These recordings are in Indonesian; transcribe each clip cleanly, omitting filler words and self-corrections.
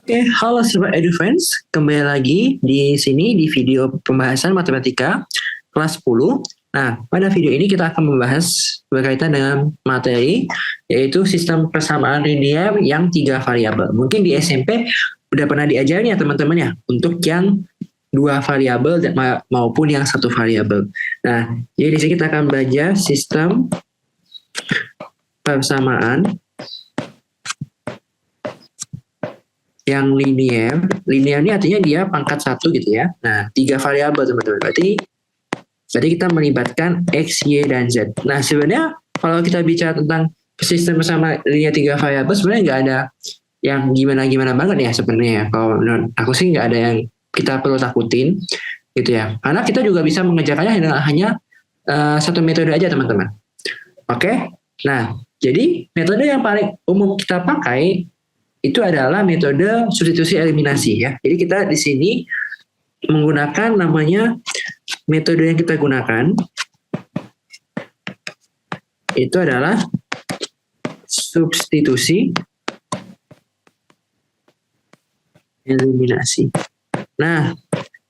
Oke, halo Sobat EduFriends, kembali lagi di sini di video pembahasan matematika kelas 10. Nah, pada video ini kita akan membahas berkaitan dengan materi, yaitu sistem persamaan linear yang 3 variabel. Mungkin di SMP udah pernah diajarin ya teman-teman ya, untuk yang 2 variabel maupun yang 1 variabel. Nah, jadi di sini kita akan belajar sistem persamaan yang linear. Linear ini artinya dia pangkat 1 gitu ya. Nah, 3 variabel teman-teman. Berarti kita melibatkan X, Y, dan Z. Nah, sebenarnya kalau kita bicara tentang sistem bersama linear 3 variabel, sebenarnya nggak ada yang gimana-gimana banget ya sebenarnya. Kalau menurut aku sih nggak ada yang kita perlu takutin gitu ya. Karena kita juga bisa mengerjakannya dengan hanya satu metode aja teman-teman. Oke? Nah, jadi metode yang paling umum kita pakai itu adalah metode substitusi eliminasi ya. Jadi kita di sini menggunakan namanya metode yang kita gunakan itu adalah substitusi eliminasi. Nah,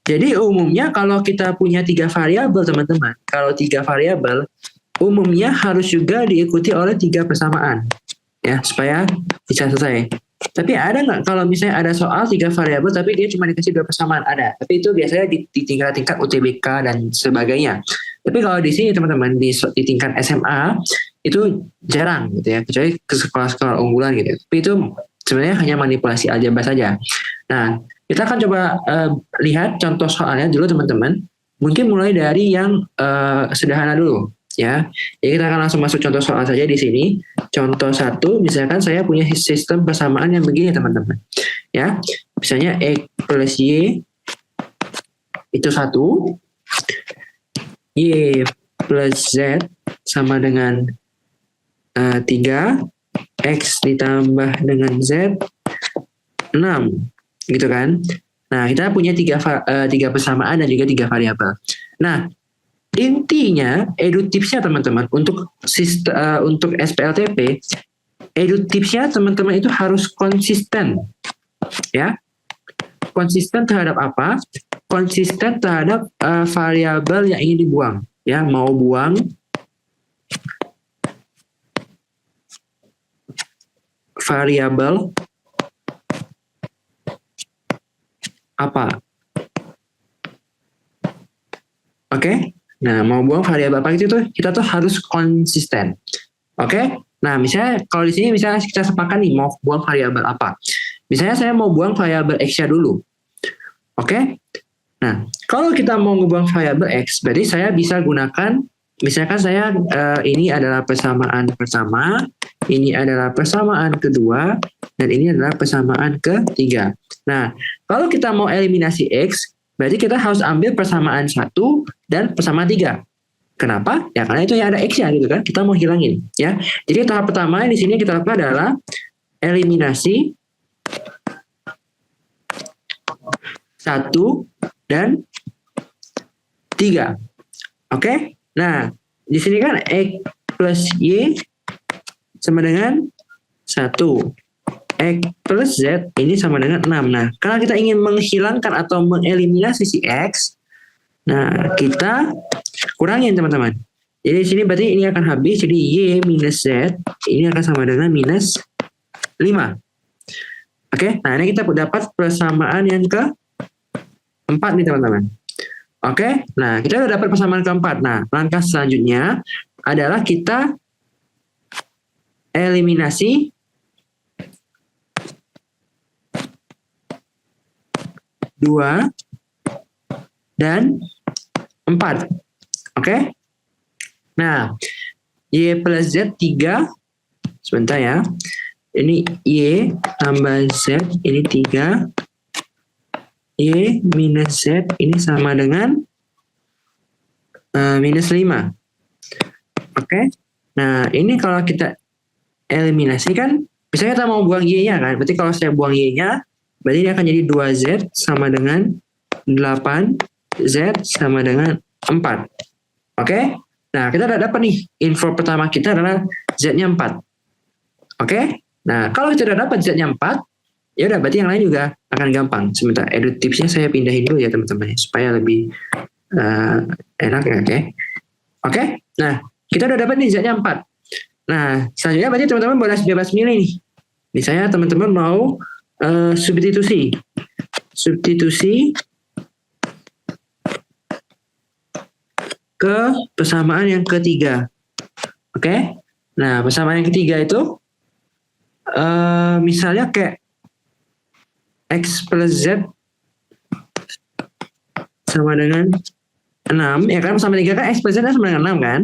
jadi umumnya kalau kita punya 3 variabel teman-teman, kalau 3 variabel umumnya harus juga diikuti oleh 3 persamaan ya supaya bisa selesai. Tapi ada nggak kalau misalnya ada soal 3 variabel tapi dia cuma dikasih 2 persamaan? Ada. Tapi itu biasanya di tingkat UTBK dan sebagainya. Tapi kalau di sini teman-teman di tingkat SMA itu jarang gitu ya, kecuali ke sekolah-sekolah unggulan gitu. Tapi itu sebenarnya hanya manipulasi aljabar saja. Nah, kita akan coba lihat contoh soalnya dulu teman-teman. Mungkin mulai dari yang sederhana dulu. Ya, jadi kita akan langsung masuk contoh soal saja di sini. Contoh 1, misalkan saya punya sistem persamaan yang begini teman-teman. Ya, misalnya X plus Y itu 1, Y plus Z sama dengan 3, X ditambah dengan Z 6, gitu kan. Nah, kita punya 3 persamaan dan juga 3 variabel. Nah, intinya edutipsnya teman-teman untuk untuk SPLTP, edutipsnya teman-teman itu harus konsisten ya. Konsisten terhadap apa? Konsisten terhadap variabel yang ingin dibuang ya. Mau buang variabel apa? Oke? Nah, mau buang variabel apa itu tuh kita tuh harus konsisten. Oke? Nah, misalnya kalau di sini misalnya kita sepakat nih mau buang variabel apa. Misalnya saya mau buang variabel X-nya dulu. Oke? Nah, kalau kita mau ngebuang variabel X, berarti saya bisa gunakan misalkan saya ini adalah persamaan pertama, ini adalah persamaan kedua, dan ini adalah persamaan ketiga. Nah, kalau kita mau eliminasi X, berarti kita harus ambil persamaan 1 dan persamaan 3. Kenapa? Ya karena itu yang ada X-nya gitu kan. Kita mau hilangin ya. Jadi tahap pertama di sini kita lakukan adalah eliminasi 1 dan 3. Oke? Nah, di sini kan X plus Y sama dengan 1. X plus Z ini sama dengan 6. Nah, karena kita ingin menghilangkan atau mengeliminasi si X, nah kita kurangin teman-teman. Jadi di sini berarti ini akan habis, jadi Y minus Z ini akan sama dengan minus 5. Oke, nah ini kita dapat persamaan yang ke-4 nih teman-teman. Oke, nah kita sudah dapat persamaan ke-4. Nah, langkah selanjutnya adalah kita eliminasi 2 dan 4. Oke? Nah, Y plus Z 3. Sebentar ya. Ini Y tambah Z, ini 3. Y minus Z ini sama dengan minus 5. Oke? Nah, ini kalau kita eliminasi kan, misalnya kita mau buang Y-nya kan, berarti kalau saya buang Y-nya, berarti ini akan jadi 2Z sama dengan 8, Z sama dengan 4. Oke? Nah, kita udah dapat nih, info pertama kita adalah Z-nya 4. Oke? Nah, kalau kita udah dapat Z-nya 4, Ya udah, berarti yang lain juga akan gampang. Sebentar, edit tipsnya saya pindahin dulu ya teman-teman, supaya lebih enak ya, oke. Oke, nah kita udah dapat nih Z-nya 4. Nah, selanjutnya berarti teman-teman boleh bebas milih nih. Misalnya teman-teman mau substitusi ke persamaan yang ketiga. Oke. Nah, persamaan yang ketiga itu misalnya kayak X plus Z sama dengan 6, ya kan, sama 3 kan X plus Z sama dengan 6 kan.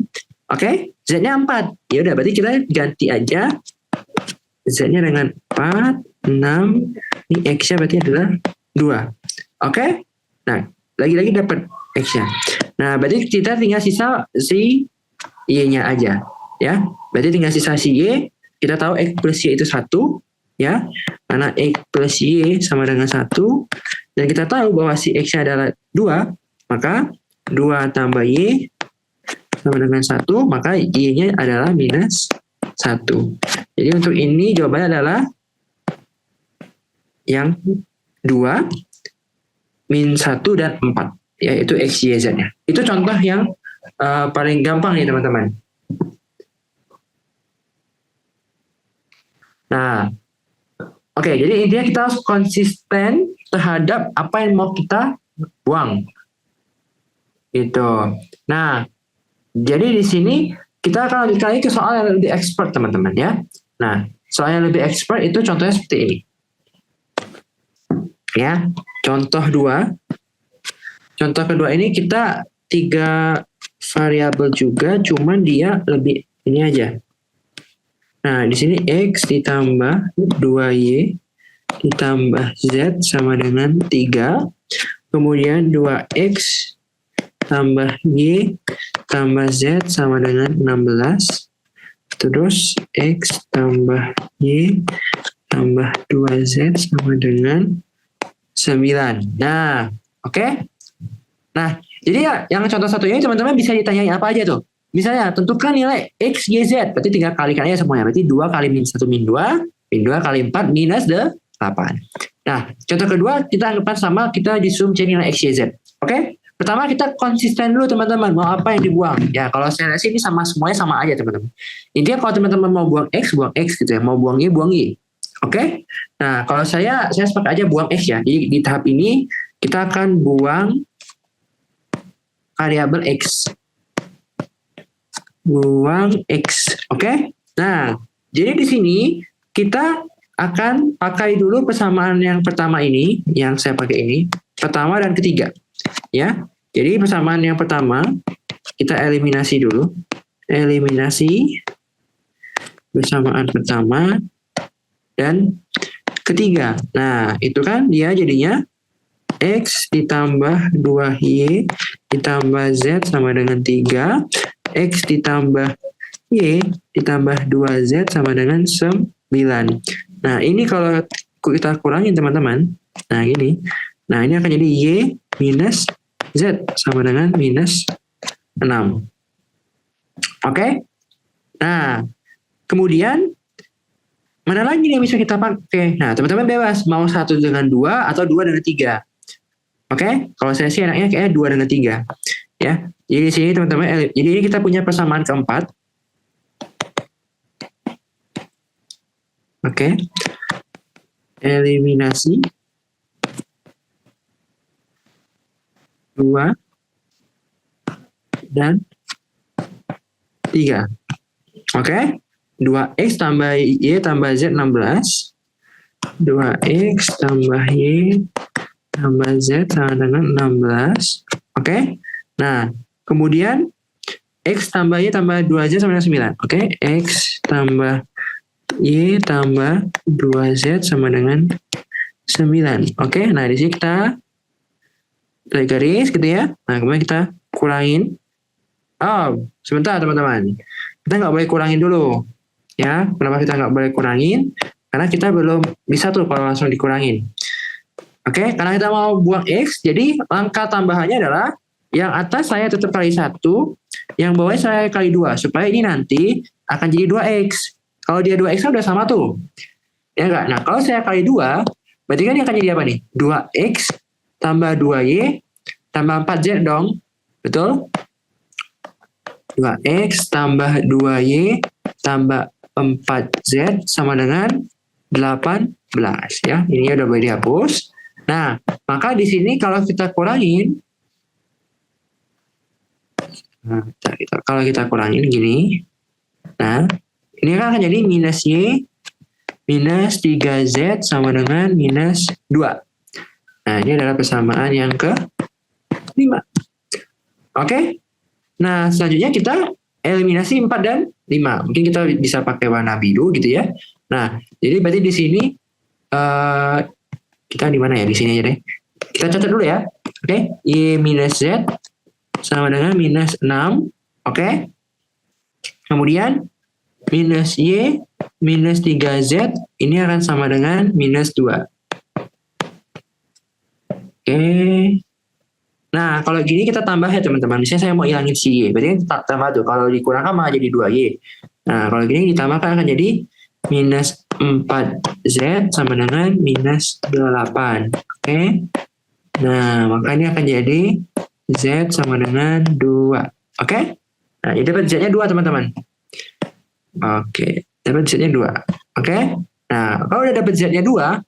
Oke, Z-nya 4. Ya udah, berarti kita ganti aja Z-nya dengan 4, 6, ini X-nya berarti adalah 2. Oke? Nah, lagi-lagi dapat X-nya. Nah, berarti kita tinggal sisa si Y-nya aja, ya. Berarti tinggal sisa si Y, kita tahu X plus Y itu 1, ya. Karena X plus Y sama dengan 1, dan kita tahu bahwa si X-nya adalah 2, maka 2 tambah Y sama dengan 1, maka Y-nya adalah minus 1. Jadi untuk ini jawabannya adalah yang 2, min 1, dan 4. Yaitu X, Y, Z-nya. Itu contoh yang paling gampang nih teman-teman. Nah, oke, jadi intinya kita harus konsisten terhadap apa yang mau kita buang. Gitu. Nah, jadi di sini kita akan lanjut lagi ke soal yang lebih expert teman-teman ya. Nah, soal yang lebih expert itu contohnya seperti ini. Ya, contoh 2. Contoh kedua ini kita 3 variabel juga, cuman dia lebih ini aja. Nah, di sini X ditambah 2Y ditambah Z sama dengan 3. Kemudian 2X tambah Y tambah Z sama dengan 16. Terus X tambah Y tambah 2Z sama dengan 9. Nah, oke. Nah, jadi ya, yang contoh satunya teman-teman bisa ditanyain apa aja tuh. Misalnya, tentukan nilai X, Y, Z. Berarti tinggal kalikan aja semuanya. Berarti 2 kali min 1 min 2, min 2 kali 4 minus 8. Nah, contoh kedua kita anggapkan sama, kita disuruh mencari nilai X, Y, Z. Oke? Pertama kita konsisten dulu teman-teman, mau apa yang dibuang. Ya kalau saya lihat ini sama semuanya sama aja teman-teman. Intinya kalau teman-teman mau buang X gitu ya, mau buang Y. Oke? Nah kalau saya sepakat aja buang X ya. Jadi di tahap ini kita akan buang variabel X. Buang X. Oke? Nah jadi di sini kita akan pakai dulu persamaan yang pertama ini, yang saya pakai ini, pertama dan ketiga. Ya, jadi persamaan yang pertama kita eliminasi dulu. Eliminasi persamaan pertama dan ketiga. Nah, itu kan dia jadinya X ditambah 2Y ditambah Z sama dengan 3. X ditambah Y ditambah 2Z sama dengan 9. Nah, ini kalau kita kurangin teman-teman. Nah, gini. Nah, ini akan jadi Y minus Z sama dengan minus 6. Oke? Nah, kemudian mana lagi yang bisa kita pakai? Nah, teman-teman bebas. Mau 1 dengan 2 atau 2 dengan 3. Oke? Kalau saya sih enaknya kayak 2 dengan 3. Ya. Jadi di sini teman-teman, jadi ini kita punya persamaan keempat. Oke. Eliminasi 2 dan 3. Oke. 2X tambah Y tambah Z 16. 2X tambah Y tambah Z sama dengan 16. Oke. Nah, kemudian X tambah Y tambah 2Z sama dengan 9. Oke. X tambah Y tambah 2Z sama dengan 9. Oke. Nah, di sini kita garis gitu ya. Nah, kemudian kita kurangin. Oh, sebentar teman-teman. Kita nggak boleh kurangin dulu. Ya, kenapa kita nggak boleh kurangin? Karena kita belum bisa tuh kalau langsung dikurangin. Oke, karena kita mau buang X, jadi langkah tambahannya adalah yang atas saya tetap kali 1, yang bawah saya kali 2, supaya ini nanti akan jadi 2X. Kalau dia 2X kan udah sama tuh. Ya enggak? Nah, kalau saya kali 2, Berarti kan ini akan jadi apa nih? 2X tambah 2Y tambah 4Z dong. Betul? 2X tambah 2Y tambah 4Z sama dengan 18 ya. Ini udah boleh dihapus. Nah, maka di sini kalau kita kurangin, kalau kita kurangin gini, nah ini kan akan jadi minus Y minus 3Z sama dengan minus 2. Nah, ini adalah persamaan yang ke-5. Oke? Nah, selanjutnya kita eliminasi 4 dan 5. Mungkin kita bisa pakai warna biru gitu ya. Nah, jadi berarti di sini kita di mana ya? Di sini aja deh. Kita catat dulu ya. Oke? Y minus Z sama dengan minus 6. Oke? Kemudian minus Y minus 3Z ini akan sama dengan minus 2. Oke. Nah, kalau gini kita tambah ya teman-teman. Misalnya saya mau hilangin si Y. Berarti kan tambah tuh. Kalau dikurangkan maka jadi 2Y. Nah, kalau gini ditambahkan akan jadi minus 4Z sama dengan minus 8. Oke. Nah, maka ini akan jadi Z sama dengan 2. Oke. Nah, ini dapat Z-nya 2 teman-teman. Oke. Dapat Z-nya 2. Oke. Nah, kalau udah dapat Z-nya 2,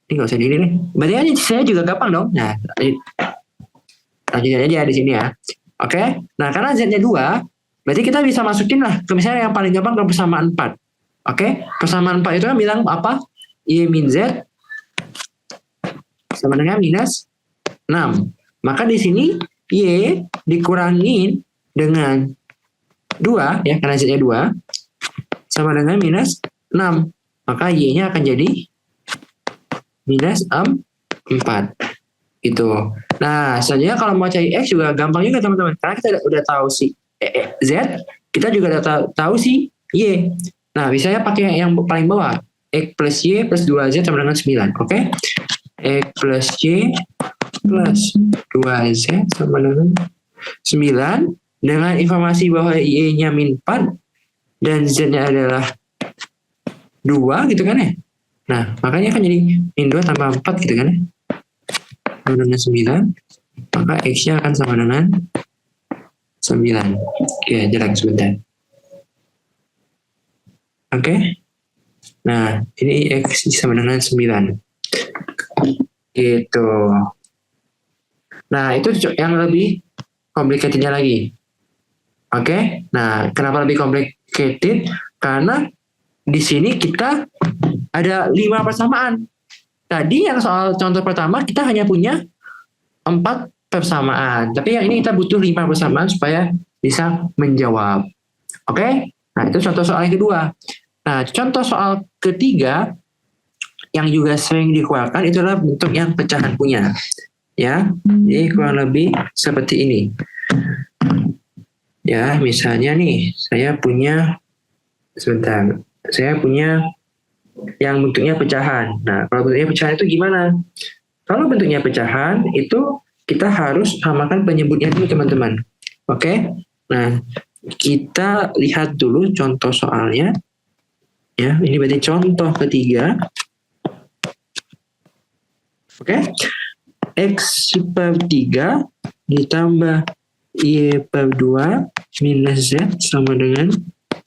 ini nggak usah di ini nih. Berarti kan saya juga gampang dong. Nah, lanjutkan aja di sini ya. Oke. Nah, karena Z-nya 2, berarti kita bisa masukin lah ke misalnya yang paling gampang ke persamaan 4. Oke. Persamaan 4 itu kan bilang apa? Y min Z sama dengan minus 6. Maka di sini Y dikurangin dengan 2 ya, karena Z-nya 2 sama dengan minus 6. Maka Y-nya akan jadi minus 4. Gitu. Nah, selanjutnya kalau mau cari X juga gampang juga teman-teman. Karena kita udah tahu si Z, kita juga udah tahu si Y. Nah, misalnya pakai yang paling bawah. X plus Y plus 2Z sama dengan 9. Oke? X plus Y plus 2Z sama dengan 9. Dengan informasi bahwa Y-nya min 4 dan Z-nya adalah 2 gitu kan ya. Nah, makanya kan jadi min 2 tambah 4 gitu kan ya. Sama dengan 9, maka X-nya akan sama dengan 9. Ya, jelek sebentar. Oke. Nah, ini X sama dengan 9. Gitu. Nah, itu yang lebih complicatednya lagi. Oke. Nah, kenapa lebih complicated? Karena di sini kita ada 5 persamaan. Tadi yang soal contoh pertama kita hanya punya 4 persamaan. Tapi yang ini kita butuh 5 persamaan supaya bisa menjawab. Oke? Nah, itu contoh soal yang kedua. Nah, contoh soal ketiga yang juga sering dikeluarkan itu adalah bentuk yang pecahan punya. Ya, jadi kurang lebih seperti ini. Ya, misalnya nih, saya punya yang bentuknya pecahan. Nah, kalau bentuknya pecahan itu gimana? Kalau bentuknya pecahan itu kita harus samakan penyebutnya dulu teman-teman. Oke? Nah, kita lihat dulu contoh soalnya. Ya, ini berarti contoh ketiga. Oke? X per 3 ditambah Y per 2 minus Z sama dengan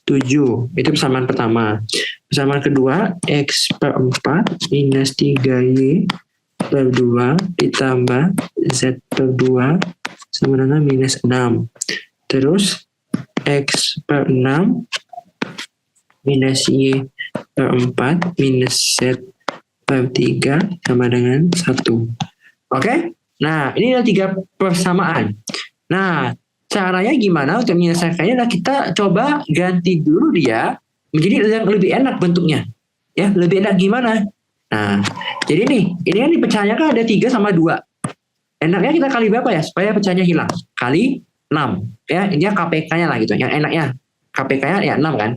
7. Itu persamaan pertama. Persamaan kedua, X per 4 minus 3Y per 2 ditambah Z per 2 sama dengan minus 6. Terus, X per 6 minus Y per 4 minus Z per 3 sama dengan 1. Oke? Nah, ini ada 3 persamaan. Nah, caranya gimana untuk menyelesaikannya? Nah, kita coba ganti dulu dia menjadi yang lebih enak bentuknya. Ya, lebih enak gimana? Nah, jadi nih, ini kan dipecahnya kan ada 3 sama 2. Enaknya kita kali berapa ya? Supaya pecahnya hilang. Kali 6. Ya, ini KPK-nya lah gitu. Yang enaknya KPK-nya ya 6 kan.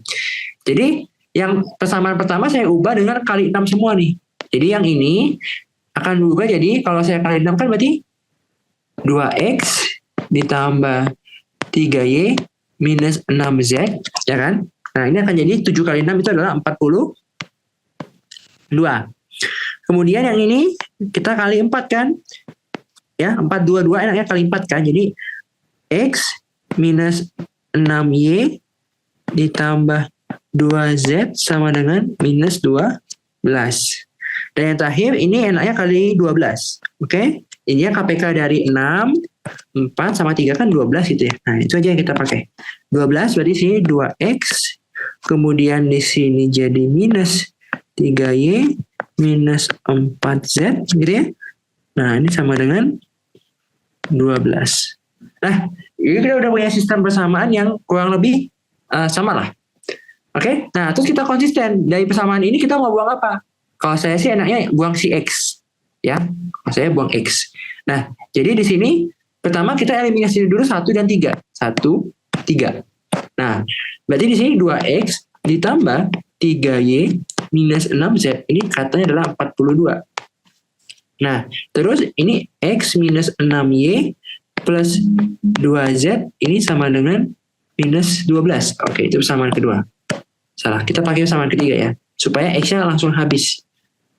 Jadi, yang persamaan pertama saya ubah dengan kali 6 semua nih. Jadi yang ini akan berubah jadi kalau saya kali 6 kan berarti 2X ditambah 3Y minus 6Z, ya kan? Nah, ini akan jadi 7 kali 6 itu adalah 42. Kemudian yang ini kita kali 4 kan? Ya, 4, 2, 2 enaknya kali 4 kan? Jadi, X minus 6Y ditambah 2Z sama dengan minus 12. Dan yang terakhir, ini enaknya kali 12. Oke? Ini KPK dari 6, 4 sama 3 kan 12 gitu ya. Nah, itu aja yang kita pakai. 12 berarti sini 2X. Kemudian di sini jadi minus 3Y minus 4Z gitu ya. Nah, ini sama dengan 12. Nah, ini kita udah punya sistem persamaan yang kurang lebih sama lah. Oke? Nah, terus kita konsisten. Dari persamaan ini kita mau buang apa? Kalau saya sih enaknya buang si X. Ya, kalau saya buang X. Nah, jadi di sini pertama kita eliminasi dulu 1 dan 3. 1, 3. Nah, berarti di sini 2X ditambah 3Y minus 6Z. Ini katanya adalah 42. Nah, terus ini X minus 6Y plus 2Z ini sama dengan minus 12. Oke, itu persamaan kedua. Salah, kita pakai persamaan ketiga ya. Supaya X-nya langsung habis.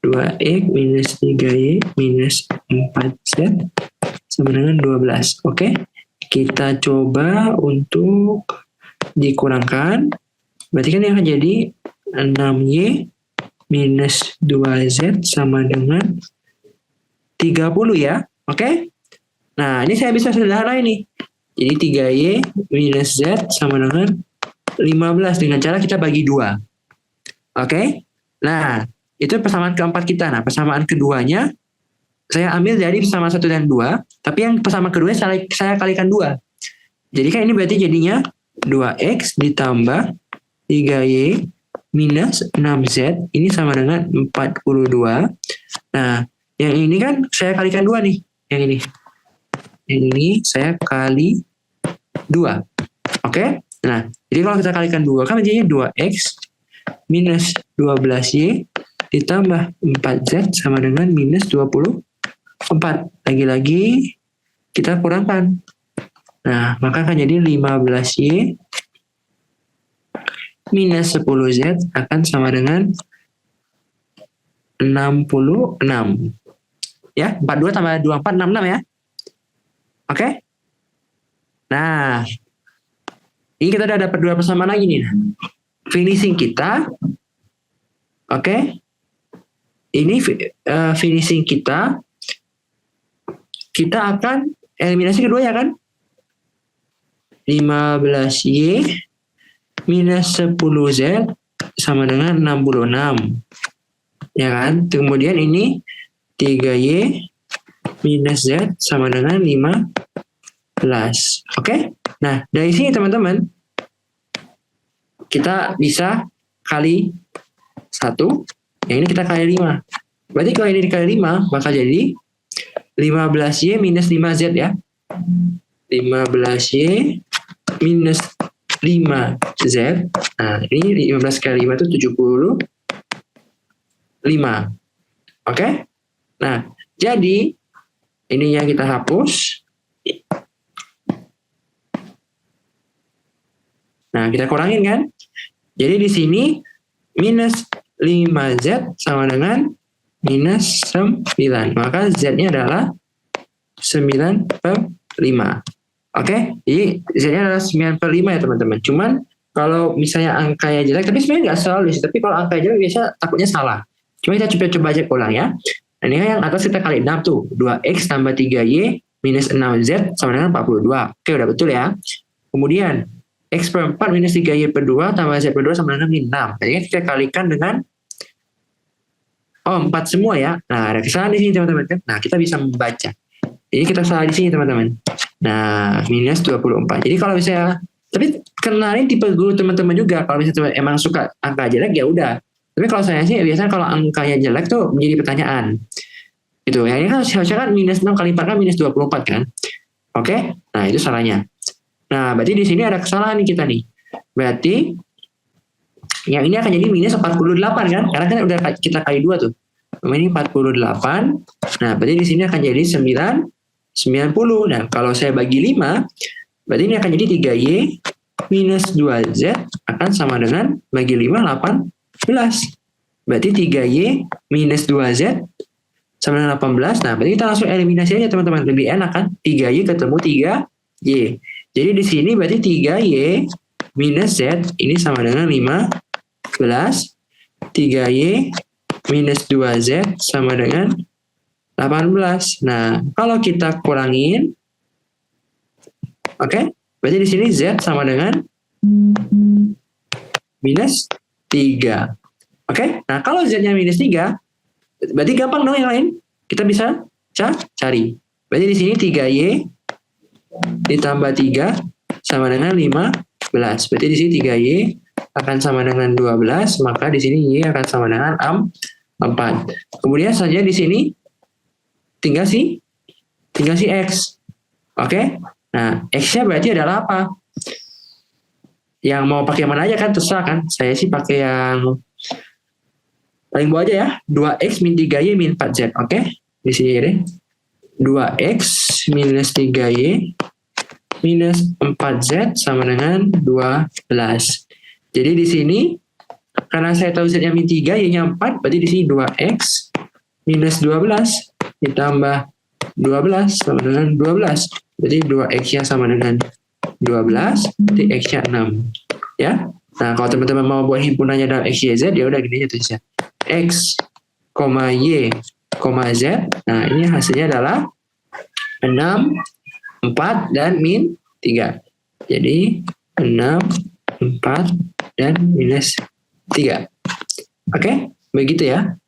2X minus 3Y minus 4Z sama dengan 12. Oke, kita coba untuk dikurangkan. Berarti kan yang akan jadi 6Y minus 2Z sama dengan 30 ya. Oke. Nah, ini saya bisa sederhana ini. Jadi 3Y minus Z sama dengan 15 dengan cara kita bagi 2. Oke. Nah, itu persamaan keempat kita. Nah, persamaan keduanya saya ambil dari persamaan 1 dan 2, tapi yang persamaan kedua saya kalikan 2. Jadi kan ini berarti jadinya 2X ditambah 3Y minus 6Z ini sama dengan 42. Nah, yang ini kan saya kalikan 2 nih. Yang ini. Yang ini saya kali 2. Oke? Nah, jadi kalau kita kalikan 2 kan jadinya 2X minus 12Y ditambah 4Z sama dengan minus 24. Lagi-lagi kita kurangkan. Nah, maka akan jadi 15Y minus 10Z akan sama dengan 66. Ya, 42 tambah 24, 66 ya. Oke? Nah, ini kita udah dapat 2 persamaan lagi nih. Finishing kita. Oke? Ini finishing kita. Kita akan eliminasi kedua ya kan? 15Y minus 10Z sama dengan 66. Ya kan? Kemudian ini 3Y minus Z sama dengan 15. Oke? Nah, dari sini teman-teman, kita bisa kali 1. Yang ini kita kali 5. Berarti kalau ini dikali 5, bakal jadi 15Y minus 5Z ya. 15Y minus 5Z. Nah, ini 15 kali 5 itu 75. Oke? Nah, jadi ininya kita hapus. Nah, kita kurangin kan? Jadi di sini minus 5Z sama dengan minus 9. Maka Z-nya adalah 9/5. Oke? Jadi Z-nya adalah 9/5 ya teman-teman. Cuman kalau misalnya angkanya jelek, tapi sebenarnya nggak selalu sih. Tapi kalau angkanya jelek biasanya takutnya salah. Cuma kita coba aja ulang ya. Nah, ini yang atas kita kali 6 tuh. 2X tambah 3Y minus 6Z sama dengan 42. Oke, udah betul ya. Kemudian X per 4 minus 3Y per 2 tambah Z per 2 sama dengan 6. Jadi kita kalikan dengan 4 semua ya. Nah, ada kesalahan di sini teman-teman kan. Nah, kita bisa membaca. Jadi kita salah di sini teman-teman. Nah, minus 24. Jadi kalau misalnya, tapi kenalin tipe guru teman-teman juga. Kalau misalnya emang suka angka jelek ya udah. Tapi kalau saya sih biasanya kalau angkanya jelek tuh menjadi pertanyaan. Gitu. Ya, ini kan harusnya kan minus 6 kali 4 kan minus 24 kan. Oke? Nah, itu salahnya. Nah, berarti di sini ada kesalahan nih kita nih. Berarti yang ini akan jadi minus 48 kan? Karena kan udah kita kali 2 tuh. Ini 48. Nah, berarti di sini akan jadi 90. Nah, kalau saya bagi 5, berarti ini akan jadi 3Y minus 2Z akan sama dengan bagi 5, 18. Berarti 3Y minus 2Z sama dengan 18. Nah, berarti kita langsung eliminasi aja teman-teman. Lebih enak kan? 3Y ketemu 3Y. Jadi di sini berarti 3Y minus Z ini sama dengan 15. 3Y minus 2Z sama dengan 18. Nah, kalau kita kurangin, oke, berarti di sini Z sama dengan minus 3. Oke, nah kalau Z-nya minus 3, berarti gampang dong yang lain. Kita bisa cari. Berarti di sini 3Y ditambah 3 sama dengan 15. Berarti di sini 3Y akan sama dengan 12, maka di sini Y akan sama dengan 4. Kemudian saja di sini tinggal si X. Oke? Nah, X-nya berarti adalah apa? Yang mau pakai mana aja kan terserah kan. Saya sih pakai yang paling bawah aja ya. 2X min 3Y min 4Z. Oke? Di sini deh. 2X minus 3Y minus 4Z sama dengan 12. Jadi di sini karena saya tahu Z-nya min 3, Y-nya 4, berarti di sini 2X minus 12 ditambah 12 sama dengan 12. Berarti 2X-nya sama dengan 12, berarti X-nya 6. Ya. Nah, kalau teman-teman mau buat himpunannya dalam X, Y, Z, ya udah gini aja tulisnya. X, Y, Z. Nah, ini hasilnya adalah 6, 4, dan min 3. Jadi 6, 4, dan minus 3. Oke, begitu ya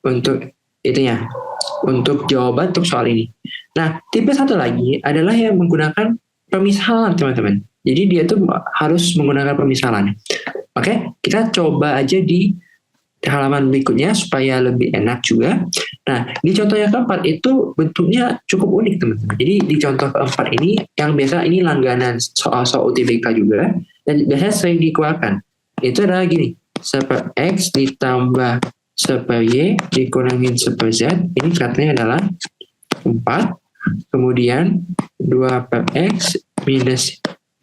untuk itunya, untuk jawaban untuk soal ini. Nah, tipe satu lagi adalah yang menggunakan pemisalan teman-teman. Jadi dia tuh harus menggunakan pemisalan. Oke, kita coba aja di halaman berikutnya supaya lebih enak juga. Nah, di contoh yang keempat itu bentuknya cukup unik teman-teman. Jadi di contoh keempat ini yang biasa ini langganan soal-soal UTBK juga dan biasanya sering dikeluarkan. Itu adalah gini, 1 per X ditambah 1 per Y dikurangin 1 per Z. Ini katanya adalah 4. Kemudian 2 per X minus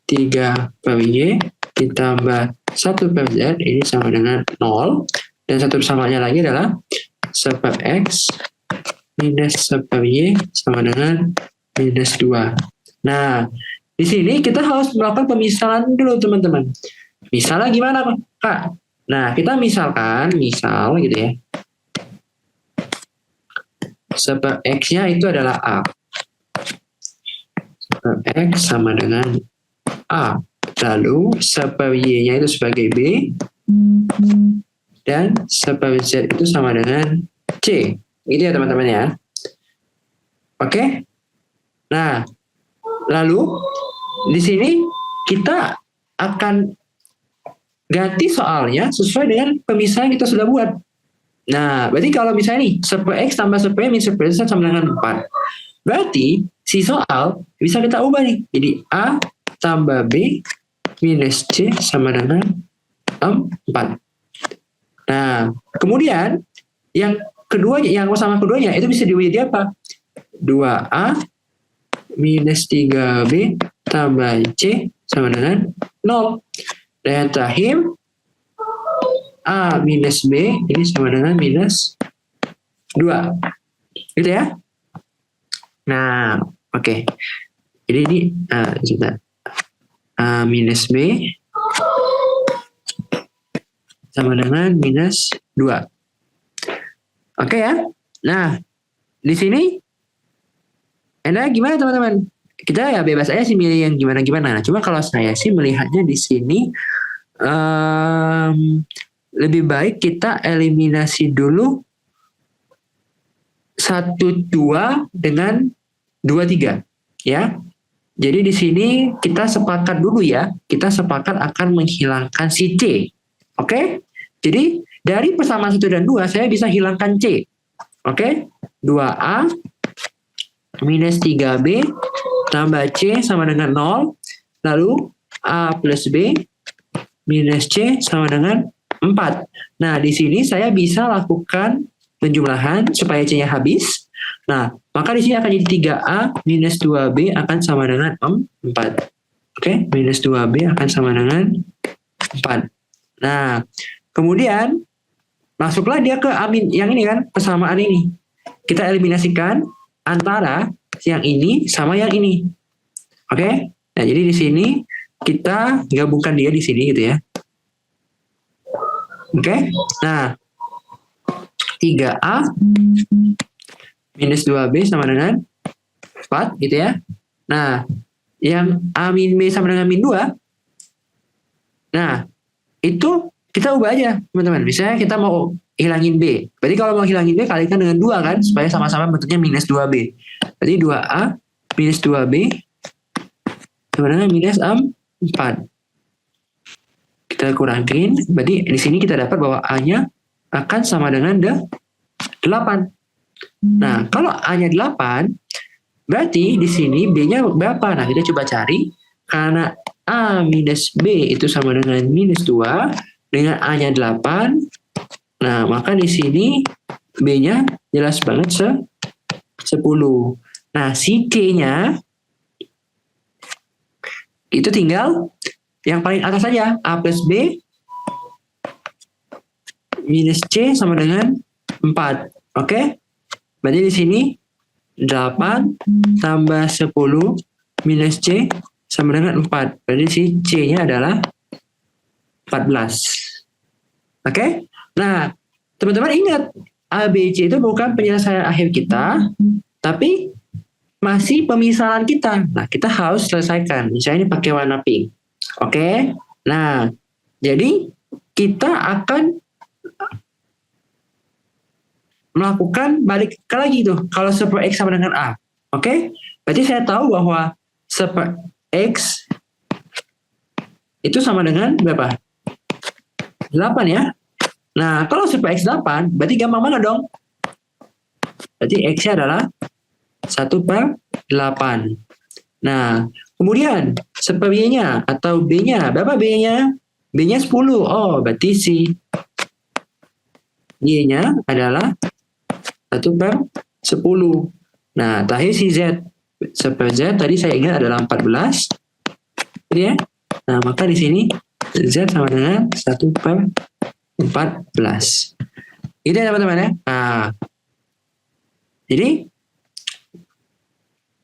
3 per Y ditambah 1 per Z ini sama dengan 0. Dan satu persamanya lagi adalah 1 per X minus 1 per Y sama dengan minus 2. Nah, di sini kita harus melakukan pemisalan dulu teman-teman. Misalnya gimana Kak? Nah, kita misal gitu ya. 1 per X-nya itu adalah A. 1 per X sama dengan A. Lalu 1 per Y-nya itu sebagai B. Dan 1 per Z itu sama dengan C. Gitu ya teman-teman ya. Oke? Nah, lalu di sini kita akan ganti soalnya sesuai dengan pemisahan yang kita sudah buat. Nah, berarti kalau misalnya nih 1 per X tambah 1 per Y min 1 per Z sama dengan 4. Berarti si soal bisa kita ubah nih. Jadi A tambah B minus C sama dengan 4. Nah, kemudian yang keduanya, yang sama keduanya itu bisa diubah jadi apa? 2A minus 3B tambah C sama dengan 0. Dan yang terakhir A minus B ini sama dengan minus 2. Gitu ya. Nah, oke. Jadi ini sebentar. A minus B sama dengan minus 2. Oke ya. Nah, di sini Anda gimana teman-teman? Kita ya bebas aja sih milih yang gimana-gimana. Nah, cuma kalau saya sih melihatnya di sini lebih baik kita eliminasi dulu 1, 2 dengan 2, 3 ya. Jadi di sini kita sepakat dulu ya. Kita sepakat akan menghilangkan si C. Oke? Jadi dari persamaan 1 dan 2 saya bisa hilangkan C. Oke? 2A minus 3B tambah C sama dengan 0. Lalu A plus B minus C sama dengan 4. Nah, di sini saya bisa lakukan penjumlahan supaya C-nya habis. Nah, maka di sini akan jadi 3A minus 2B akan sama dengan 4. Oke, minus 2B akan sama dengan 4. Nah, kemudian masuklah dia ke amin yang ini kan, persamaan ini. Kita eliminasikan antara yang ini sama yang ini. Oke? Nah, jadi di sini kita gabungkan dia di sini gitu ya. Oke? Nah, 3A minus 2B sama dengan 4 gitu ya. Nah, yang A min B sama dengan min 2. Nah, itu kita ubah aja, teman-teman. Misalnya kita mau hilangin B. Berarti kalau mau hilangin B, kalikan dengan 2 kan, supaya sama-sama bentuknya minus 2B. Berarti 2A minus 2B sama dengan minus 4. Kita kurangin, berarti di sini kita dapat bahwa A-nya akan sama dengan 8. Nah, kalau A-nya 8, berarti di sini B-nya berapa? Nah, kita coba cari. Karena A minus B itu sama dengan minus 2, dengan A-nya 8. Nah, maka di sini B-nya jelas banget 10. Nah, si C-nya itu tinggal yang paling atas saja. A plus B minus C sama dengan 4. Oke? Berarti di sini 8 tambah 10 minus C sama dengan 4. Berarti si C-nya adalah 14. Oke? Nah, teman-teman ingat, ABC itu bukan penyelesaian akhir kita, tapi masih pemisahan kita. Nah, kita harus selesaikan. Misalnya ini pakai warna pink. Oke? Nah, jadi kita akan melakukan balik ke lagi tuh. Kalau super X sama dengan A. Oke? Berarti saya tahu bahwa super X itu sama dengan berapa? 8 ya. Nah, kalau super X 8, berarti gampang mana dong? Berarti X-nya adalah 1/8. Nah, kemudian super Y-nya atau B-nya, berapa B-nya? B-nya 10. Oh, berarti si Y-nya adalah 1/10. Nah, terakhir si Z. Super Z tadi saya ingat adalah 14. Ya. Nah, maka di sini Z sama dengan 1/14. Gitu ya teman-teman ya. Nah, jadi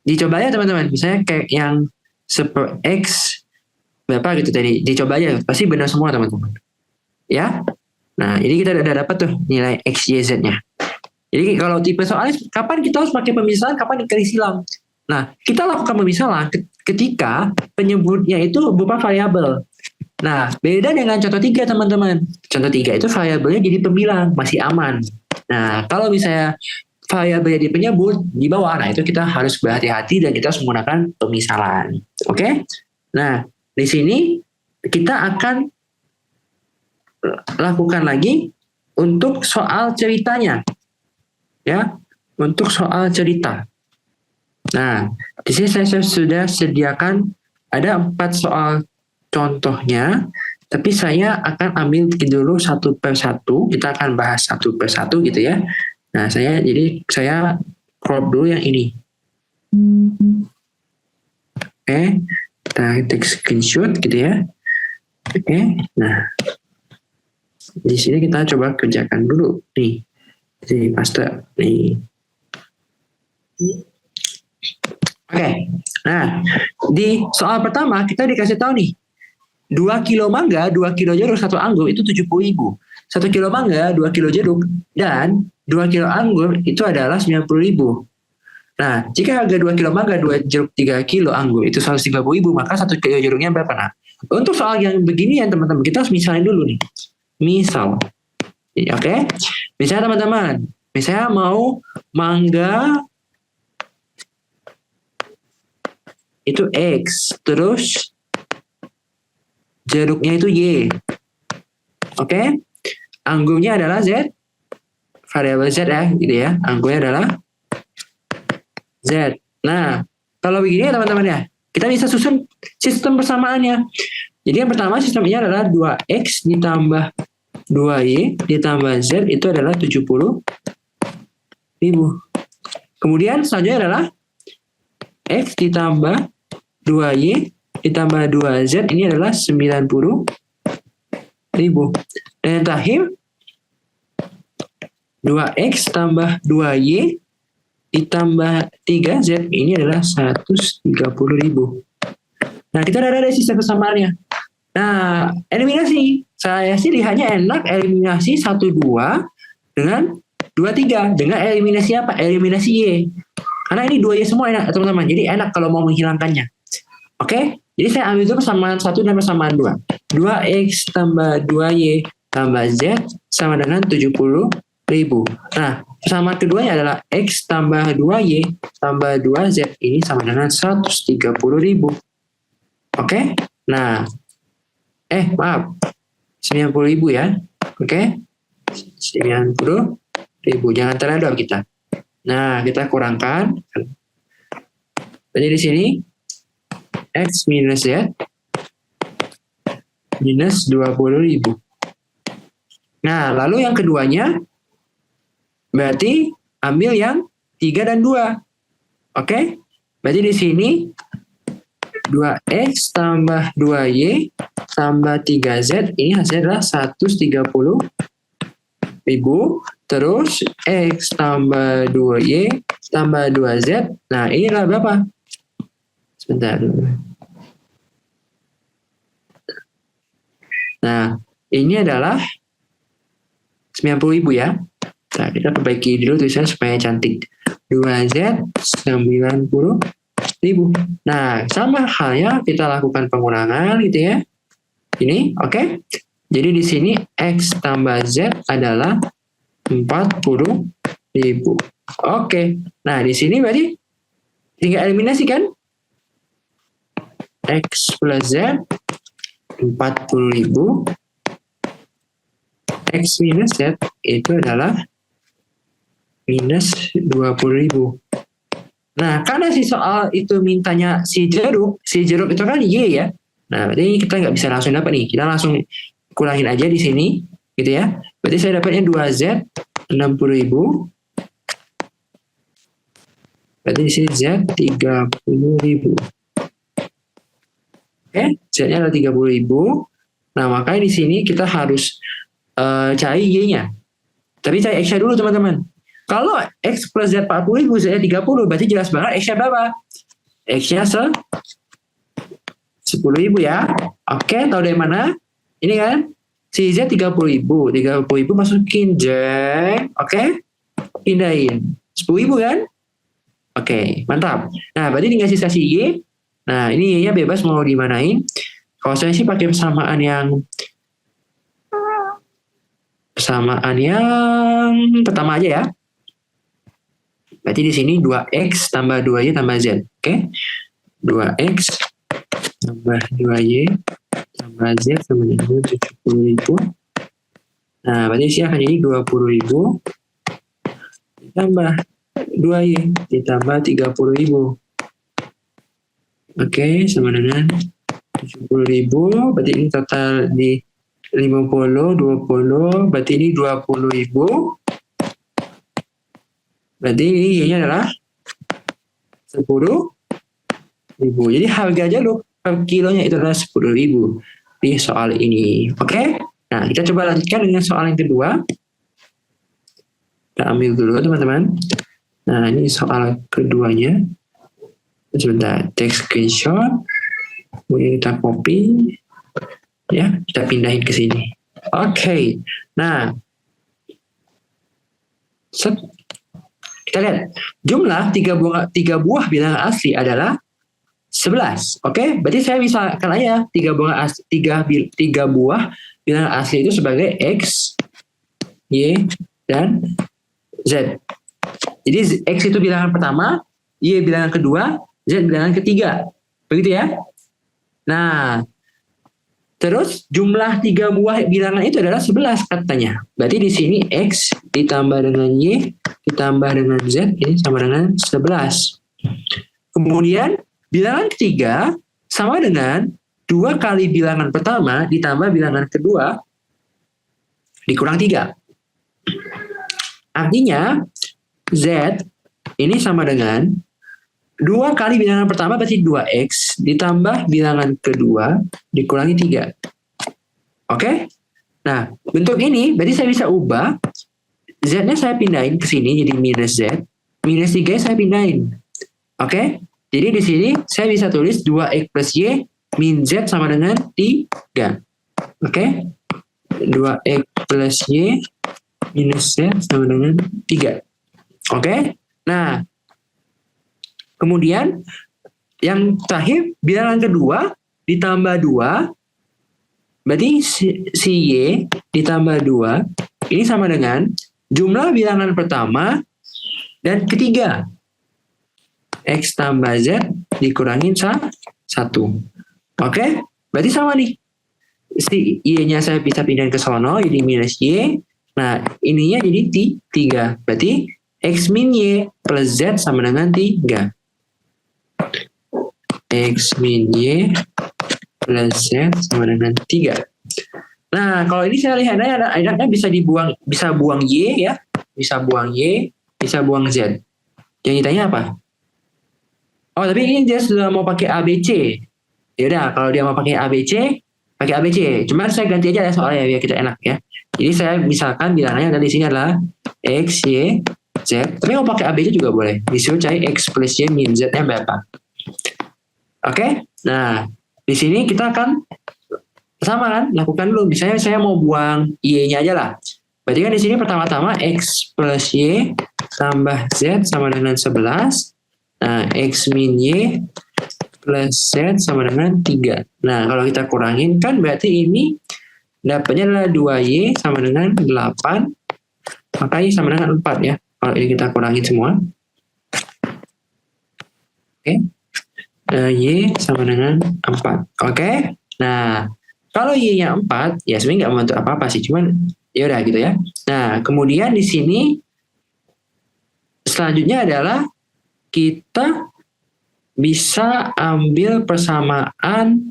dicoba ya teman-teman. Misalnya kayak yang super X berapa gitu tadi. Dicoba aja. Pasti benar semua teman-teman. Ya. Nah, jadi kita udah dapat tuh nilai X, Y, Z-nya. Jadi kalau tipe soalnya kapan kita harus pakai pemisahan, kapan dikali silang. Nah, kita lakukan pemisahan ketika penyebutnya itu berupa variabel. Nah, beda dengan contoh 3 teman-teman. Contoh 3 itu variabelnya jadi pembilang, masih aman. Nah, kalau misalnya variabelnya di penyebut di bawah, nah itu kita harus berhati-hati dan kita harus menggunakan pemisahan. Oke? Nah, di sini kita akan lakukan lagi untuk soal ceritanya. Ya, untuk soal cerita. Nah, di sini saya sudah sediakan ada 4 soal contohnya, tapi saya akan ambil dulu 1/1. Kita akan bahas 1/1 gitu ya. Nah, saya crop dulu yang ini. Oke, kita take screenshot gitu ya. Oke, nah di sini kita coba kerjakan dulu nih. Jadi master nih. Oke. Nah, di soal pertama kita dikasih tahu nih. 2 kilo mangga, 2 kilo jeruk, 1 anggur itu 70.000. 1 kilo mangga, 2 kilo jeruk dan 2 kilo anggur itu adalah 90.000. Nah, jika harga 2 kilo mangga, 2 jeruk, 3 kilo anggur itu 130.000, maka 1 kilo jeruknya berapa? Nah, untuk soal yang begini ya teman-teman, kita harus misalin dulu nih. Misal. Oke, misalnya teman-teman, misalnya mau mangga itu X, terus jeruknya itu Y. Oke, anggurnya adalah Z, variabel Z ya, gitu ya. Anggurnya adalah Z. Nah, kalau begini ya teman-teman ya, kita bisa susun sistem persamaannya. Jadi yang pertama sistemnya adalah 2X ditambah 2Y ditambah Z itu adalah 70.000. Kemudian selanjutnya adalah X ditambah 2Y ditambah 2Z ini adalah 90.000. Dan yang terakhir 2X tambah 2Y ditambah 3Z ini adalah 130.000. Nah, kita udah ada sisa kesamaannya. Nah, eliminasi. Saya sih lihatnya enak eliminasi 1, 2 dengan 2, 3. Dengan eliminasi apa? Eliminasi Y. Karena ini 2Y semua enak, teman-teman. Jadi enak kalau mau menghilangkannya. Oke? Jadi saya ambil itu persamaan 1 dan persamaan 2. 2X tambah 2Y tambah Z sama dengan 70.000. Nah, persamaan keduanya adalah X tambah 2Y tambah 2Z ini sama dengan 130.000. Oke? Nah, maaf. 90.000 ya. Oke? 90.000. Jangan terlalu kita. Nah, kita kurangkan. Jadi di sini X minus Z minus 20.000. Nah, lalu yang keduanya berarti ambil yang 3 dan 2. Oke? Berarti di sini 2X tambah 2Y tambah 3Z ini hasilnya adalah 130.000. Terus X tambah 2Y tambah 2Z. Nah, ini adalah berapa? Sebentar. Nah, ini adalah 90.000 ya. Nah, kita perbaiki dulu tulisannya supaya cantik. 2Z 90.000. Nah, sama halnya kita lakukan pengurangan gitu ya. Ini, oke. Jadi di sini X tambah Z adalah 40.000. Oke. Nah, di sini berarti tinggal eliminasi kan? X plus Z 40.000. X minus Z itu adalah minus 20.000. Nah, karena si soal itu mintanya si jeruk itu kan Y ya. Nah, berarti kita nggak bisa langsung dapat nih. Kita langsung kurangin aja di sini, gitu ya. Berarti saya dapatnya 2Z 60.000. Berarti di sini Z 30.000. Oke, Z-nya adalah 30.000. Nah, makanya di sini kita harus cari Y-nya. Tapi cari X-nya dulu, teman-teman. Kalau X plus Z 40.000, Z-nya 30, berarti jelas banget X-nya berapa? X-nya 10.000 ya. Oke, tahu dari mana? Ini kan, si Z 30.000. 30.000 masukin J. Oke, pindahin. 10.000 kan? Oke, mantap. Nah, berarti tinggal sisa si Y. Nah, ini Y-nya bebas mau dimanain. Kalau saya sih pakai persamaan yang pertama aja ya. Berarti di sini 2X tambah 2Y tambah Z. Oke. 2X tambah 2Y tambah Z sama dengan 70.000. Nah, berarti sini akan jadi 20.000 ditambah 2Y ditambah 30.000. Oke, sama dengan 70.000. Berarti ini total di 50, 20. Berarti ini 20.000. Berarti ini Y-nya adalah 10.000. Jadi harga jalur per kilonya itu adalah 10.000 di soal ini. Oke? Nah, kita coba lanjutkan dengan soal yang kedua. Kita ambil dulu, teman-teman. Nah, ini soal keduanya. Sebentar, text screenshot. Kemudian kita copy. Ya, kita pindahin ke sini. Oke. Nah, kita lihat jumlah 3 buah bilangan asli adalah 11. Oke, berarti saya misalkan aja 3 buah bilangan asli itu sebagai X, Y, dan Z. Jadi X itu bilangan pertama, Y bilangan kedua, Z bilangan ketiga. Begitu ya. Nah, terus jumlah 3 buah bilangan itu adalah 11 katanya. Berarti di sini X ditambah dengan Y ditambah dengan Z ini sama dengan 11. Kemudian bilangan ketiga sama dengan 2 kali bilangan pertama ditambah bilangan kedua dikurang 3. Artinya Z ini sama dengan 2 kali bilangan pertama berarti 2X ditambah bilangan kedua dikurangi 3. Oke? Nah, bentuk ini berarti saya bisa ubah Z-nya saya pindahin ke sini jadi minus Z. Minus 3 saya pindahin. Oke? Jadi di sini saya bisa tulis 2X plus Y min Z sama dengan 3. Oke? 2X plus Y minus Z sama dengan 3. Oke? Nah, kemudian yang terakhir, bilangan kedua ditambah 2, berarti si Y ditambah 2, ini sama dengan jumlah bilangan pertama dan ketiga. X tambah Z dikurangin 1. Oke? Berarti sama nih. Si Y-nya saya bisa pindahin ke sono, jadi minus Y. Nah, ininya jadi 3. Berarti X min Y plus Z sama dengan 3. X min Y plus Z sama dengan 3. Nah, kalau ini saya lihat enaknya bisa buang Y ya. Bisa buang Y, bisa buang Z. Yang ditanya apa? Oh, tapi ini dia sudah mau pakai ABC. Ya udah, kalau dia mau pakai ABC, pakai ABC. Cuma saya ganti aja ya soalnya biar kita enak ya. Jadi saya misalkan bilangannya dari sini adalah X, Y, Z. Tapi mau pakai ABC juga boleh. Disuruh cari X plus Y min Z-nya berapa. Oke? Nah, di sini kita akan sama kan? Lakukan dulu. Misalnya saya mau buang Y-nya aja lah. Berarti kan di sini pertama-tama X plus Y tambah Z sama dengan 11. Nah, X min Y plus Z sama dengan 3. Nah, kalau kita kurangin kan berarti ini dapatnya adalah 2Y sama dengan 8. Maka Y sama dengan 4 ya. Kalau ini kita kurangin semua. Oke. Y sama dengan 4. Oke. Nah, kalau Y-nya 4, ya sebenarnya nggak membentuk apa-apa sih. Cuman, ya udah gitu ya. Nah, kemudian di sini selanjutnya adalah kita bisa ambil persamaan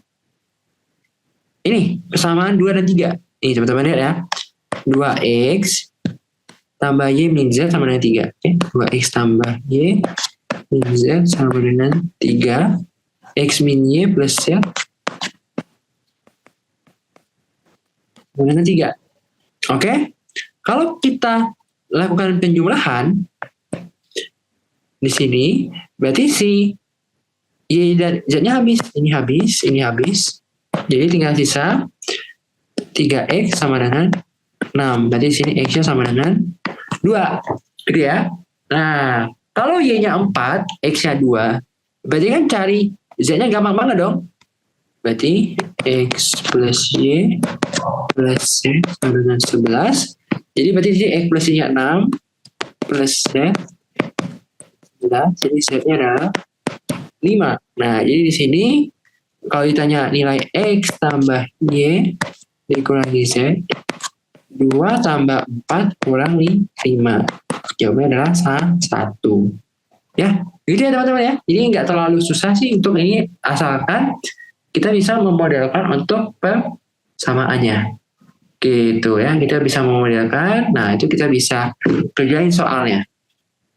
ini, persamaan 2 dan 3. Ini teman-teman lihat ya. 2X tambah Y min Z sama dengan 3. Oke, 2X tambah Y min Z sama dengan 3. X min Y plus Z sama dengan 3. Oke, kalau kita lakukan penjumlahan di sini, berarti si Y dan Z-nya habis. Ini habis, ini habis. Jadi tinggal sisa 3X sama dengan 6. Berarti di sini X-nya sama dengan 2. Gitu ya. Nah, kalau Y-nya 4, X-nya 2. Berarti kan cari Z-nya gampang banget dong. Berarti X plus Y plus Z sama dengan 11. Jadi berarti di sini X plus Y-nya 6 plus Z 11. Jadi Z-nya adalah 5. Nah, jadi di sini kalau ditanya nilai X tambah Y dikurangi Z, 2 tambah 4 kurang 5. Jawabnya adalah 1. Ya, gitu ya teman-teman ya. Jadi nggak terlalu susah sih untuk ini, asalkan kita bisa memodelkan untuk persamaannya. Gitu ya, kita bisa memodelkan. Nah, itu kita bisa kerjain soalnya.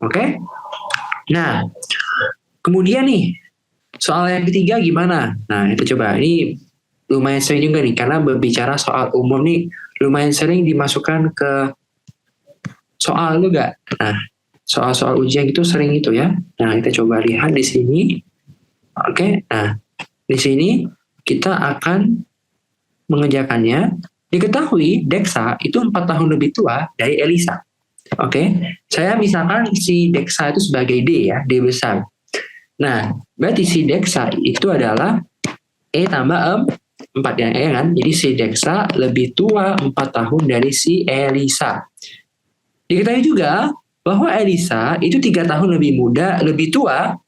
Oke? Nah, kemudian nih, soal yang ketiga gimana? Nah, itu coba. Ini lumayan sering juga nih, karena berbicara soal umum nih, lumayan sering dimasukkan ke soal juga. Nah, soal-soal ujian itu sering itu ya. Nah, kita coba lihat di sini. Oke, nah, di sini kita akan mengerjakannya. Diketahui Dexa itu 4 tahun lebih tua dari Elisa. Oke, saya misalkan si Dexa itu sebagai D ya, D besar. Nah, berarti si Dexa itu adalah E tambah 4 ya, kan? Jadi si Dexa lebih tua 4 tahun dari si Elisa. Diketahui juga bahwa Elisa itu 3 tahun lebih tua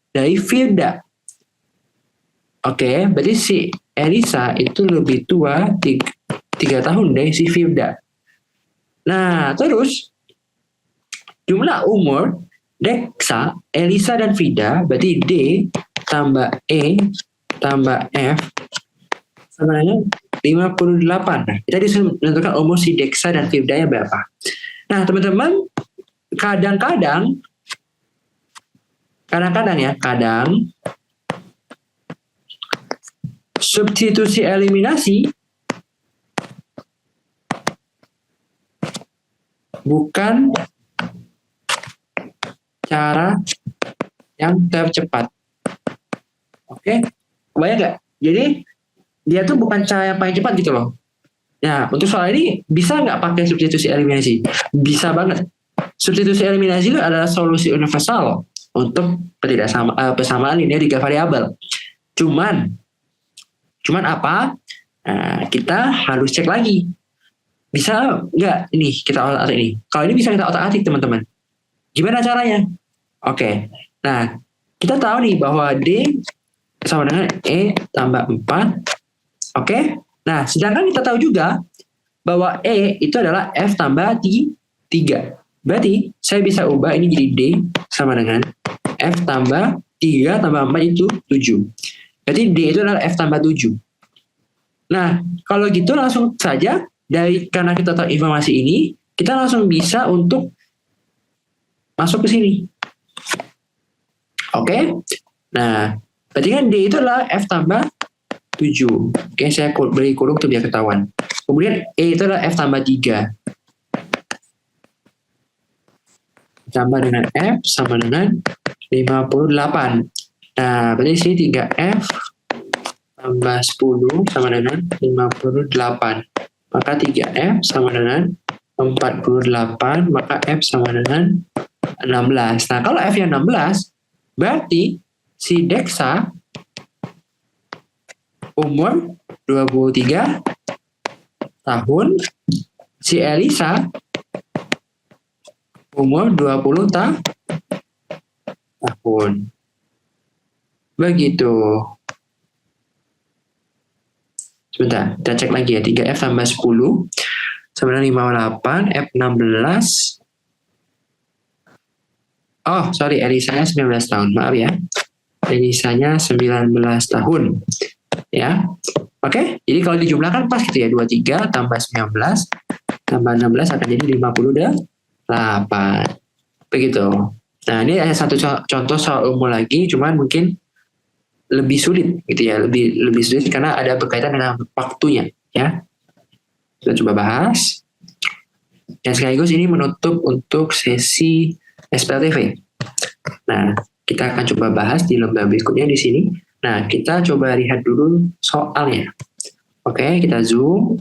dari Firda. Oke, berarti si Elisa itu lebih tua 3 tahun dari si Firda. Nah, terus jumlah umur Dexa, Elisa, dan Firda berarti D tambah E tambah F sama dengan 58. Nah, kita disuruh menentukan umur si Dexa dan Firda-nya berapa. Nah, teman-teman, kadang substitusi eliminasi bukan cara yang tercepat. Oke, kebayang nggak? Jadi dia tuh bukan cara yang paling cepat gitu loh. Nah, untuk soal ini bisa nggak pakai substitusi eliminasi? Bisa banget. Substitusi eliminasi itu adalah solusi universal untuk persamaan linear 3 variabel. Cuman apa? Nah, kita harus cek lagi. Bisa nggak ini kita otak-atik ini? Kalau ini bisa kita otak-atik teman-teman. Gimana caranya? Oke. Nah, kita tahu nih bahwa D sama dengan E tambah 4. Oke. Nah, sedangkan kita tahu juga bahwa E itu adalah F tambah 3. Berarti saya bisa ubah ini jadi D sama dengan F tambah 3 tambah 4 itu 7. Berarti D itu adalah F tambah 7. Nah, kalau gitu langsung saja karena kita tahu informasi ini, kita langsung bisa untuk masuk ke sini. Oke. Nah, berarti kan D itu adalah F tambah 7. Oke, saya beri kurung tuh biar ketahuan. Kemudian E itu adalah F tambah 3. Tambah dengan F sama dengan 58. Nah, berarti sini 3F tambah 10 sama dengan 58. Maka 3F sama dengan 48. Maka F sama dengan 16. Nah, kalau F yang 16, berarti si Deksa umur 23 tahun, si Elisa umur 20 tahun. Begitu. Sebentar, kita cek lagi ya. 3F tambah 10 sama dengan 58, F 16. Oh, sorry, Elisanya 19 tahun. Maaf ya. Elisanya 19 tahun. Ya. Oke, jadi kalau dijumlahkan pas gitu ya. 23 tambah 19 tambah 16 akan jadi 58. Begitu. Nah, ini ada satu contoh soal umum lagi, cuman mungkin lebih sulit gitu ya. Lebih sulit karena ada berkaitan dengan waktunya, ya. Kita coba bahas. Dan sekaligus ini menutup untuk sesi SPLTV. Nah, kita akan coba bahas di lembar berikutnya di sini. Nah, kita coba lihat dulu soalnya. Oke, kita zoom.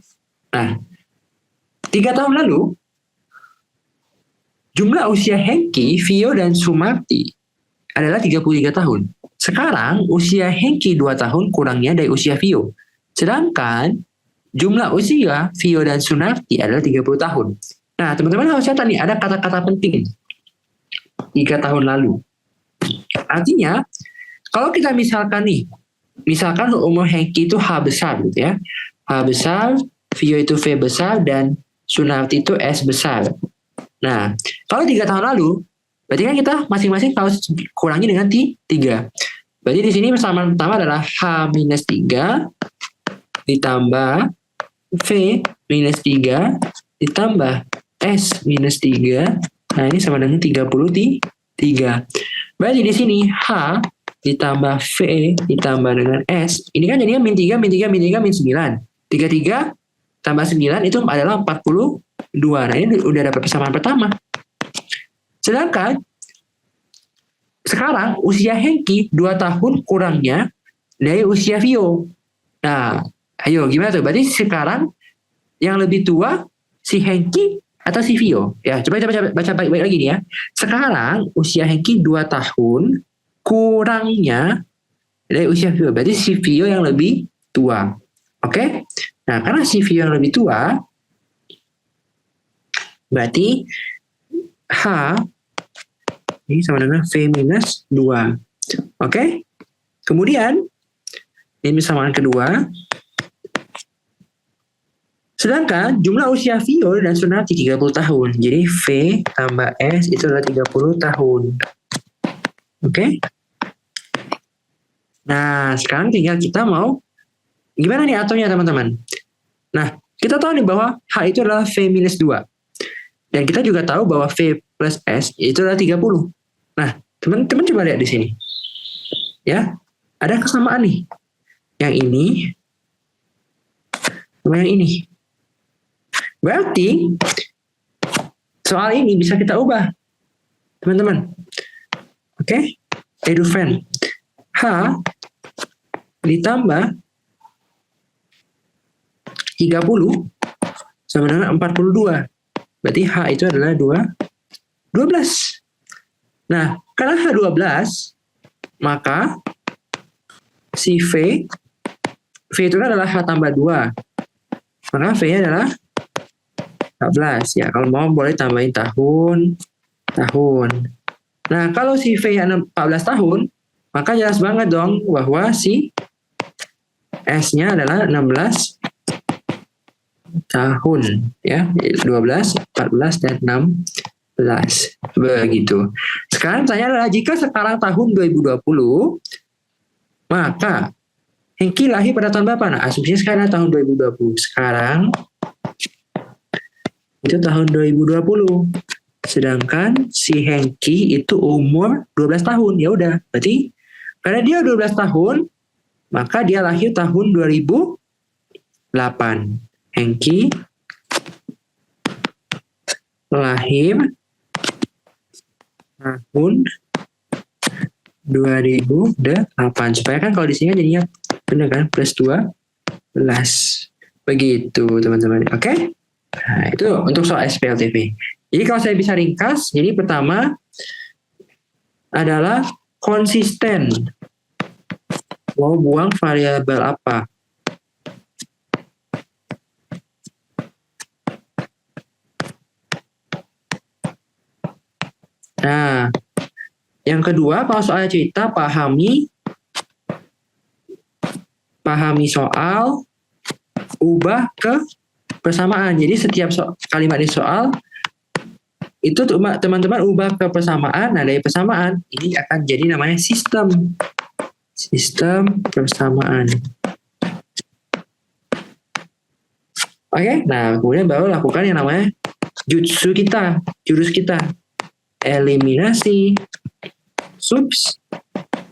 Nah, 3 tahun lalu, jumlah usia Hengki, Vio, dan Sumarti adalah 33 tahun. Sekarang, usia Hengki 2 tahun kurangnya dari usia Vio. Sedangkan, jumlah usia Vio dan Sunarti adalah 30 tahun. Nah, teman-teman harus catat nih, ada kata-kata penting. 3 tahun lalu. Artinya, kalau kita misalkan umur Hengki itu H besar gitu ya. H besar, Vio itu V besar, dan Sunarti itu S besar. Nah, kalau 3 tahun lalu, berarti kan kita masing-masing harus kurangi dengan 3. Berarti di sini persamaan pertama adalah H minus 3 ditambah V minus 3 ditambah S minus 3. Nah, ini sama dengan 33. Berarti di sini H ditambah V ditambah dengan S, ini kan jadinya min 3, min 3, min 3, min 9. 33 tambah 9 itu adalah 42. Nah, ini udah dapat persamaan pertama. Sedangkan sekarang usia Hengki 2 tahun kurangnya dari usia Vio. Nah, ayo gimana tuh? Berarti sekarang yang lebih tua si Hengki atau si Vio? Ya, coba baca baik-baik lagi nih ya. Sekarang usia Hengki 2 tahun kurangnya dari usia Vio. Berarti si Vio yang lebih tua. Oke? Nah, karena si Vio yang lebih tua, berarti H ini sama dengan V minus 2. Oke? Kemudian, ini persamaan kedua. Sedangkan jumlah usia Vio dan Sunarti 30 tahun. Jadi V tambah S itu adalah 30 tahun. Oke? Nah, sekarang tinggal kita mau gimana nih atomnya teman-teman? Nah, kita tahu nih bahwa H itu adalah V minus 2. Dan kita juga tahu bahwa V plus S itu adalah 30. Nah, teman-teman coba lihat di sini. Ya, ada kesamaan nih. Yang ini sama yang ini. Berarti soal ini bisa kita ubah, teman-teman. Oke, edufriend. H ditambah 30 sama dengan 42. Berarti H itu adalah 12. Nah, karena H 12, maka si V itu adalah H tambah 2. Maka V-nya adalah 14. Ya, kalau mau boleh tambahin tahun. Nah, kalau si V-nya 14 tahun, maka jelas banget dong bahwa si S-nya adalah 16 tahun. Ya, 12, 14, dan 16. Begitu. Sekarang tanya adalah, jika sekarang tahun 2020, maka Hengki lahir pada tahun berapa? Nah, asumsinya sekarang tahun 2020. Sekarang itu tahun 2020. Sedangkan si Hengki itu umur 12 tahun. Ya udah, berarti karena dia 12 tahun, maka dia lahir tahun 2008. Hengki lahir tahun 2008. Supaya kan kalau di sini jadinya benar kan, plus 12. Begitu teman-teman. Oke? Nah, itu untuk soal SPLTV. Jadi kalau saya bisa ringkas, jadi pertama adalah konsisten. Mau buang variabel apa? Nah, yang kedua, kalau soal cerita, pahami soal, ubah ke persamaan. Jadi setiap kalimat di soal itu teman-teman ubah ke persamaan. Nah, dari persamaan ini akan jadi namanya sistem persamaan. Oke, nah kemudian baru lakukan yang namanya jurus kita, eliminasi substitusi.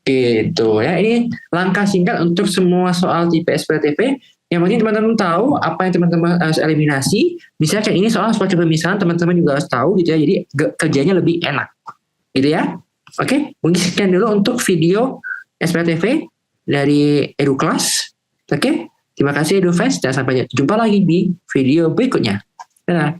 Gitu ya, ini langkah singkat untuk semua soal tipe SPLTV. Yang penting teman-teman tahu apa yang teman-teman harus eliminasi. Misalnya kayak ini soal seperti pemisahan, teman-teman juga harus tahu gitu ya. Jadi kerjanya lebih enak, gitu ya. Oke, mungkin sekian dulu untuk video SPLTV dari EduClass. Oke, terima kasih EduFans dan sampai jumpa lagi di video berikutnya. Dadah.